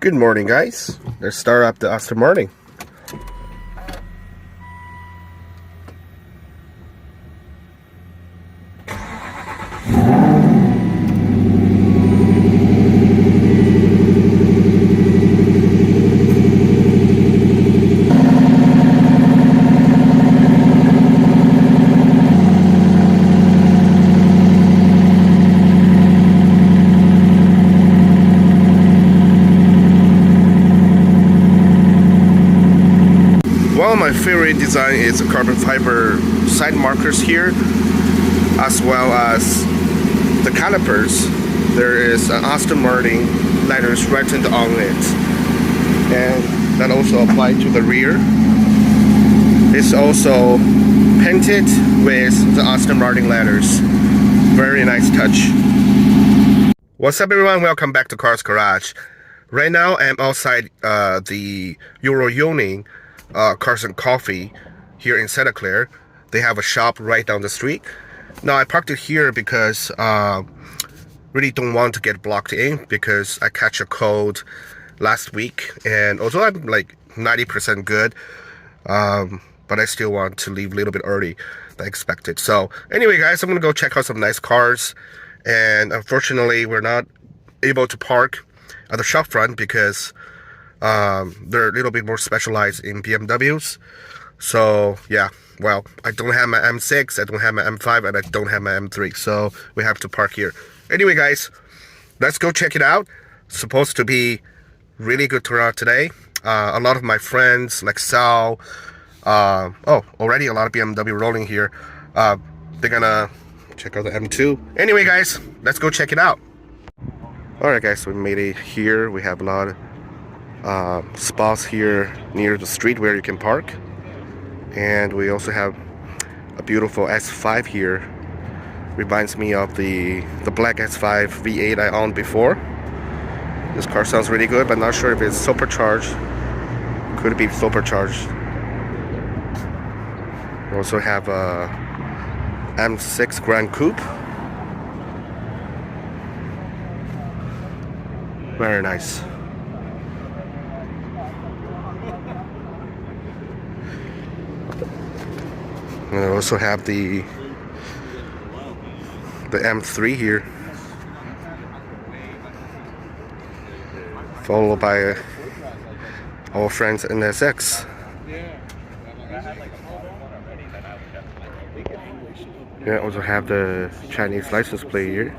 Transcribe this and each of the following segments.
Good morning, guys. Let's start up the Aston Martin. One of my favorite design is the carbon fiber side markers here, as well as the calipers. There is an Aston Martin letters written on it, and that also applies to the rear. It's also painted with the Aston Martin letters. Very nice touch. What's up, everyone? Welcome back to Cars Garage. Right now I'm outside the Euro Union Cars and Coffee here in Santa Clara. They have a shop right down the street. Now I parked it here because really don't want to get blocked in, because I catch a cold last week, and although I'm like 90% good, but I still want to leave a little bit early than expected. So anyway, guys, I'm gonna go check out some nice cars, and unfortunately we're not able to park at the shop front because they're a little bit more specialized in BMWs. So yeah, well, I don't have my M6, I don't have my M5, and I don't have my M3, so we have to park here. Anyway, guys, let's go check it out. Supposed to be really good turnout today. A lot of my friends like Sal, already a lot of BMW rolling here. They're gonna check out the M2. Anyway, guys, let's go check it out. Alright, guys, we made it here. We have a lot of spots here near the street where you can park, and we also have a beautiful S5 here. Reminds me of the black S5 V8 I owned before. This car sounds really good, but not sure if it's supercharged. Could be supercharged. We also have a M6 Grand Coupe. Very nice. And I also have the M3 here, followed by our friends NSX. Yeah, also have the Chinese license plate here.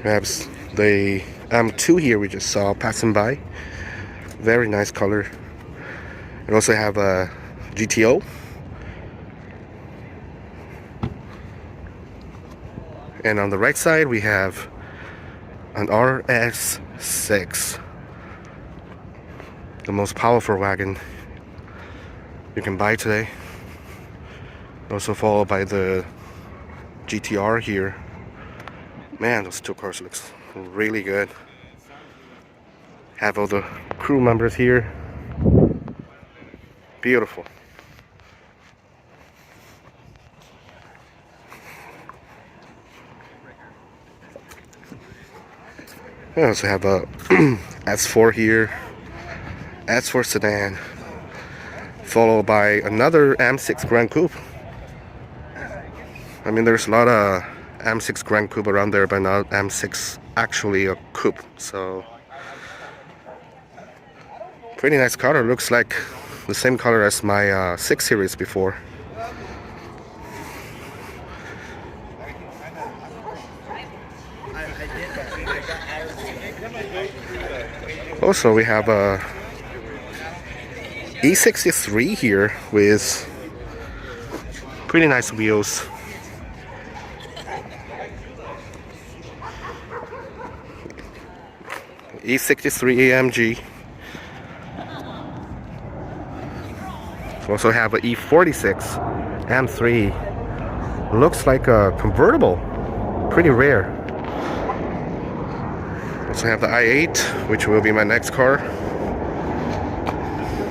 Perhaps the M2 here we just saw passing by. Very nice color. We also have a GTO. And on the right side we have an RS6, the most powerful wagon you can buy today. Also followed by the GTR here. Man, those two cars looks really good. Have all the crew members here. Beautiful. I also have a S4 here, S4 sedan, followed by another M6 Grand Coupe. I mean, there's a lot of M6 Grand Coupe around there, but not M6 actually a coupe. So pretty nice color. Looks like the same color as my 6 Series before. Also, we have a E63 here with pretty nice wheels. E63 AMG. We also have a E46 M3. Looks like a convertible. Pretty rare. Also have the i8, which will be my next car,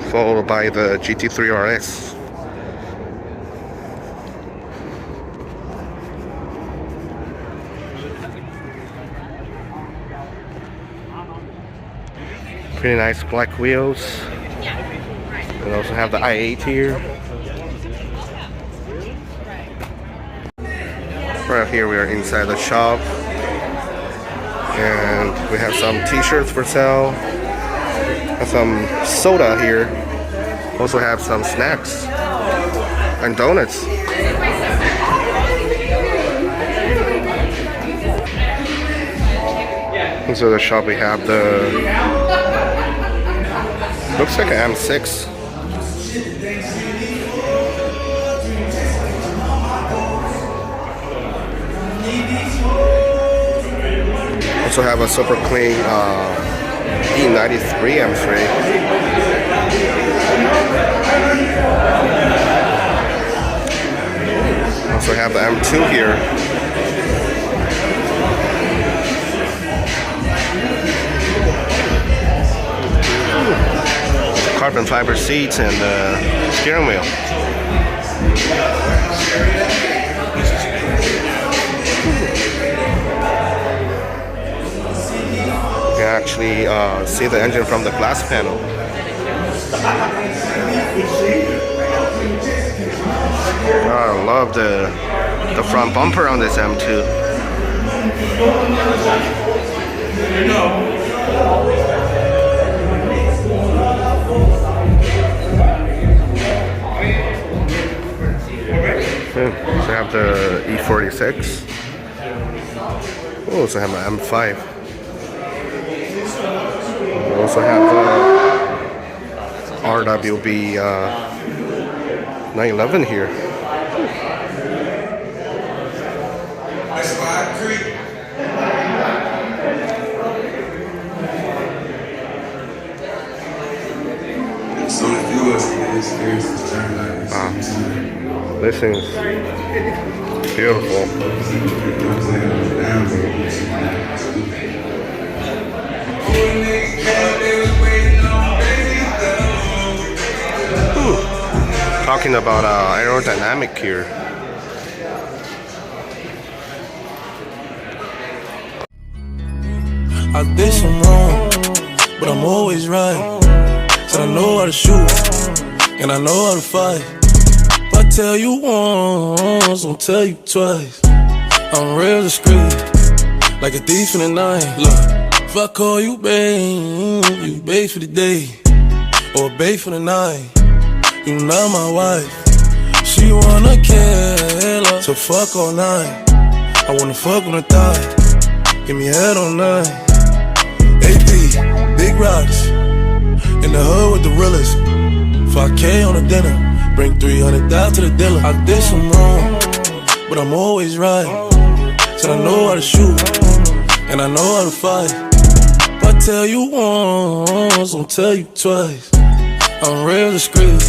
followed by the GT3 RS. Pretty nice black wheels. And also have the i8 here. Right here we are inside the shop. And we have some t-shirts for sale. And some soda here. Also have some snacks and donuts. Inside the shop we have the, looks like an M6. Also have a super clean E93 M3. Also have the M2 here. Carbon fiber seats and steering wheel. You can actually see the engine from the glass panel. I love the front bumper on this M2. So I have the E46. Oh, also have an M5. We also have the RWB 911 here. This thing is beautiful. Talking about aerodynamic here. I did some wrong, but I'm always right. Said I know how to shoot, and I know how to fight. If I tell you once, I'll tell you twice. I'm real discreet, like a thief in the night. Look, if I call you babe, you babe for the day, or babe for the night. You not my wife. She wanna kill her, so fuck all night. I wanna fuck on the thigh, give me head all night. AP, big rocks, in the hood with the realest. 5K on the dinner, bring 300 down to the dealer. I did some wrong, but I'm always right. Said I know how to shoot, and I know how to fight. If I tell you once, I'll tell you twice. I'm real discreet,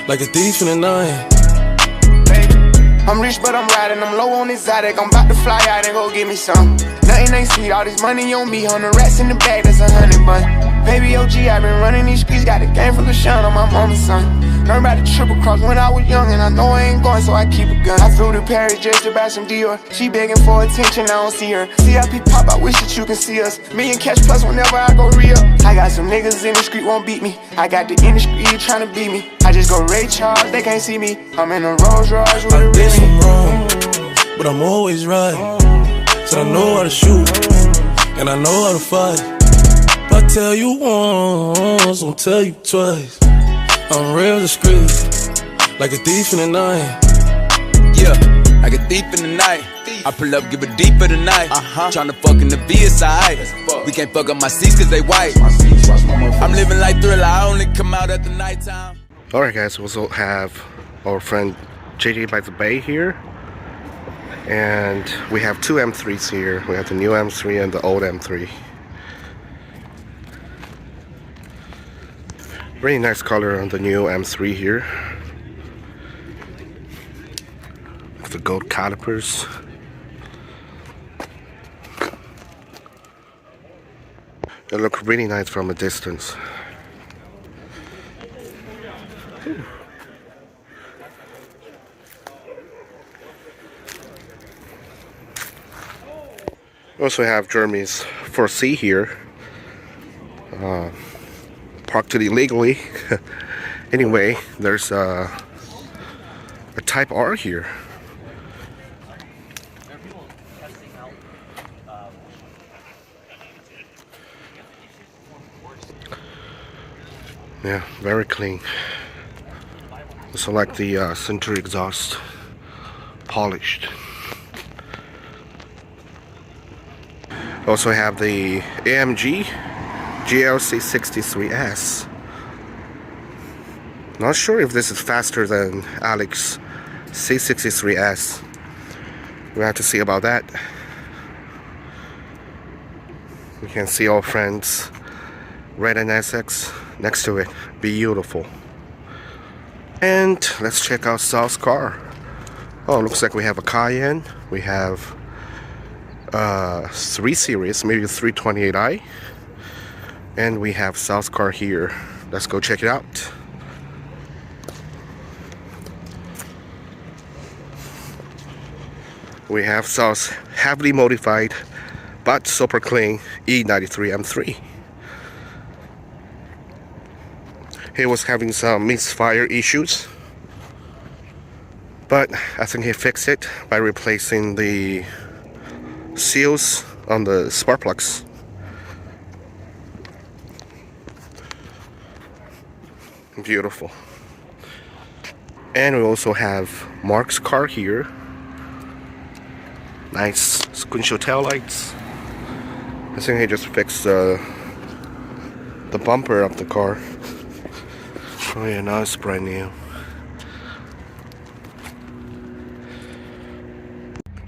like a thief in the night. I'm rich but I'm riding, I'm low on exotic. I'm about to fly out and go get me some. Nothing ain't sweet, all this money on me. 100 rats in the bag, that's 100 bun. Baby OG, I been running these streets. Got a game full of shine on my mama's son. Learned about the triple cross when I was young, and I know I ain't going, so I keep a gun. I flew to Paris just to buy some Dior. She begging for attention, I don't see her. CIP pop, I wish that you can see us. Million cash plus whenever I go real. I got some niggas in the street won't beat me. I got the industry tryna beat me. I just go Ray Charles, they can't see me. I'm in a Rolls Royce with a did some wrong, but I'm always right. Said I know how to shoot, and I know how to fight. If I tell you once, I'll tell you twice. I'm real discreet, like a thief in the night. Yeah, like a thief in the night. I pull up, give a deep for the night. Tryna fuck in the VSI. We can't fuck up my seats cause they white. I'm living like Thriller, I only come out at the nighttime. Alright guys, we also have our friend JD by the Bay here. And we have two M3s here. We have the new M3 and the old M3. Really nice color on the new M3 here. With the gold calipers. They look really nice from a distance. We also have Jeremy's 4C here. parked it illegally. Anyway, there's a Type R here. Yeah, very clean. Also like the center exhaust, polished. Also have the AMG GLC 63S. Not sure if this is faster than Alex C63S. We have to see about that. We can see our friends Red and SX next to it. Beautiful. And let's check out Sal's car. Oh, looks like we have a Cayenne. We have 3 Series, maybe 328i. And we have Sal's car here. Let's go check it out. We have Sal's heavily modified but super clean E93 M3. He was having some misfire issues, but I think he fixed it by replacing the seals on the spark plugs. Beautiful. And we also have Mark's car here. Nice squinchel tail lights. I think he just fixed the bumper of the car. Oh yeah, now it's brand new.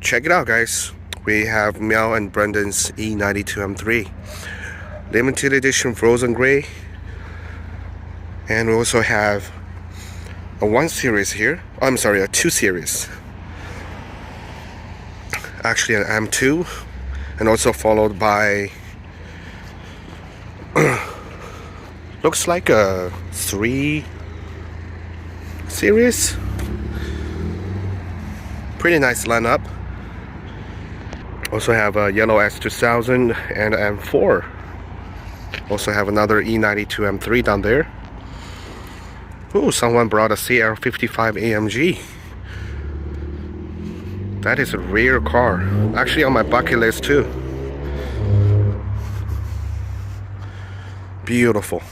Check it out, guys. We have Meow and Brendan's E92 M3. Limited edition frozen gray. And we also have a 1 Series here. Oh, I'm sorry, a 2 Series. Actually an M2. And also followed by looks like a 3 Series. Pretty nice lineup. Also have a yellow S2000 and M4. Also have another E92 M3 down there. Ooh, someone brought a CL55 AMG. That is a rare car. Actually on my bucket list too. Beautiful.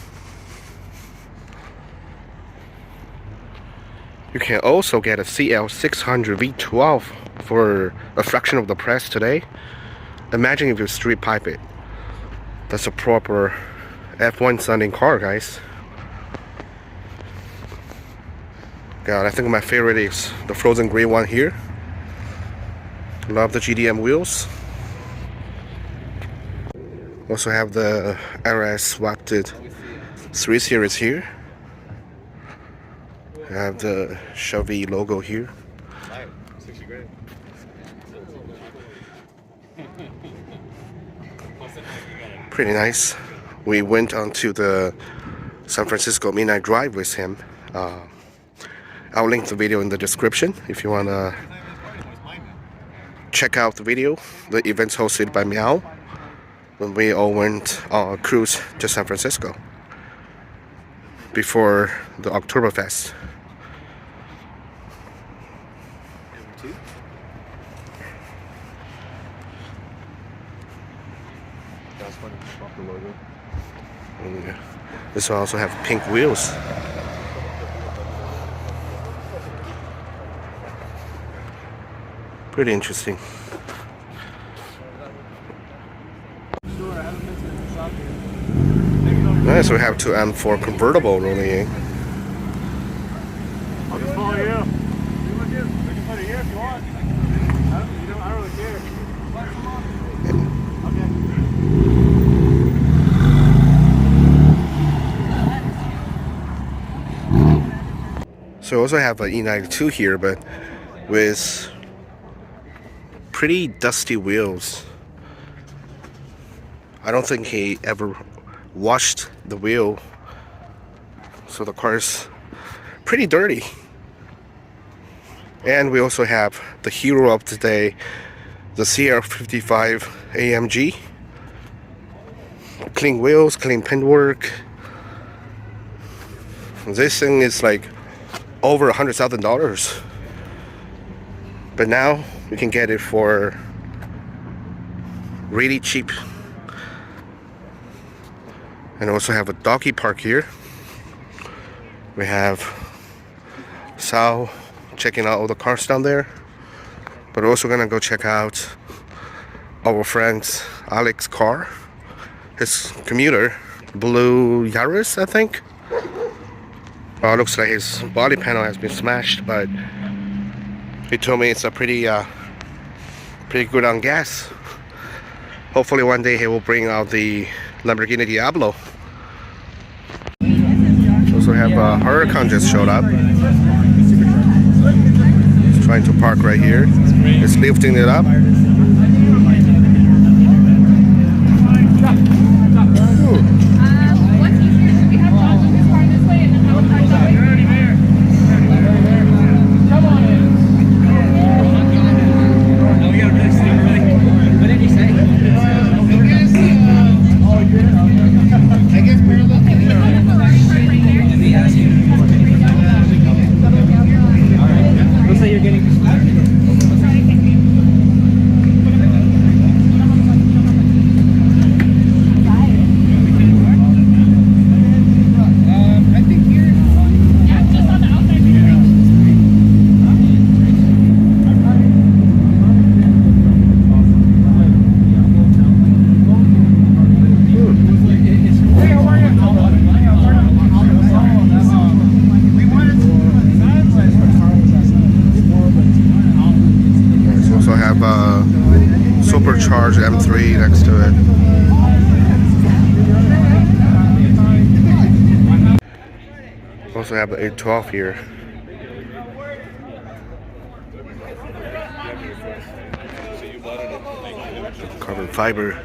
You can also get a CL600 V12 for a fraction of the price today. Imagine if you street pipe it. That's a proper F1 sounding car, guys. God, I think my favorite is the frozen gray one here. Love the GDM wheels. Also have the RS wafted 3 Series here. I have the Chevy logo here. Pretty nice. We went on to the San Francisco Midnight Drive with him. I'll link the video in the description if you want to check out the video. The event's hosted by Meow when we all went on a cruise to San Francisco before the Oktoberfest. This will also have pink wheels. Pretty interesting. Nice, we have 2 M4 convertible rolling in. I'll just follow you. We can put it here if you want. I don't really care. Okay. So we also have an E92 here, but with pretty dusty wheels. I don't think he ever washed the wheel, so the car's pretty dirty. And we also have the hero of today, the CL55 AMG. Clean wheels, clean paintwork, This thing is like over $100,000, but now we can get it for really cheap. And also have a doggy park here. We have Sal checking out all the cars down there, but we're also gonna go check out our friend's Alex's car, his commuter, blue Yaris, I think. It looks like his body panel has been smashed, but he told me it's a pretty good on gas. Hopefully one day he will bring out the Lamborghini Diablo. Also have a Huracan just showed up. He's trying to park right here. He's lifting it up. Supercharged M3 next to it. Also have the 812 here. Carbon fiber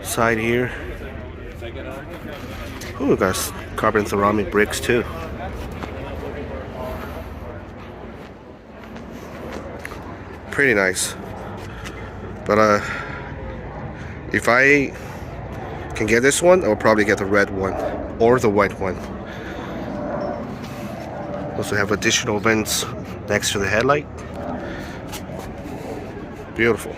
side here. Ooh, we got carbon ceramic bricks too. Pretty nice. But if I can get this one, I'll probably get the red one or the white one. Also have additional vents next to the headlight. Beautiful.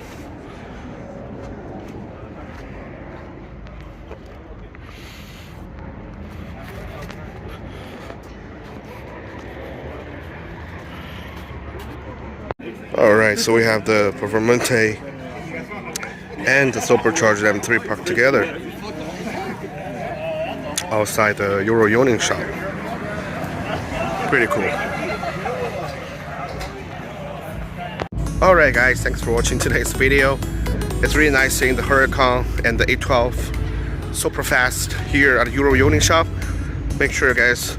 Alright, so we have the Performante and the Supercharged M3 parked together outside the Euro Yawning shop. Pretty cool. Alright guys, thanks for watching today's video. It's really nice seeing the Huracan and the 812 Superfast here at Euro Yawning shop. Make sure you guys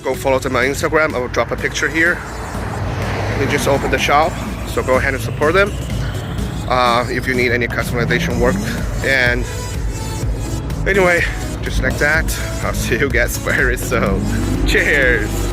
go follow them on Instagram. I will drop a picture here. They just opened the shop, so go ahead and support them. If you need any customization work. And anyway, just like that, I'll see you guys very soon. Cheers!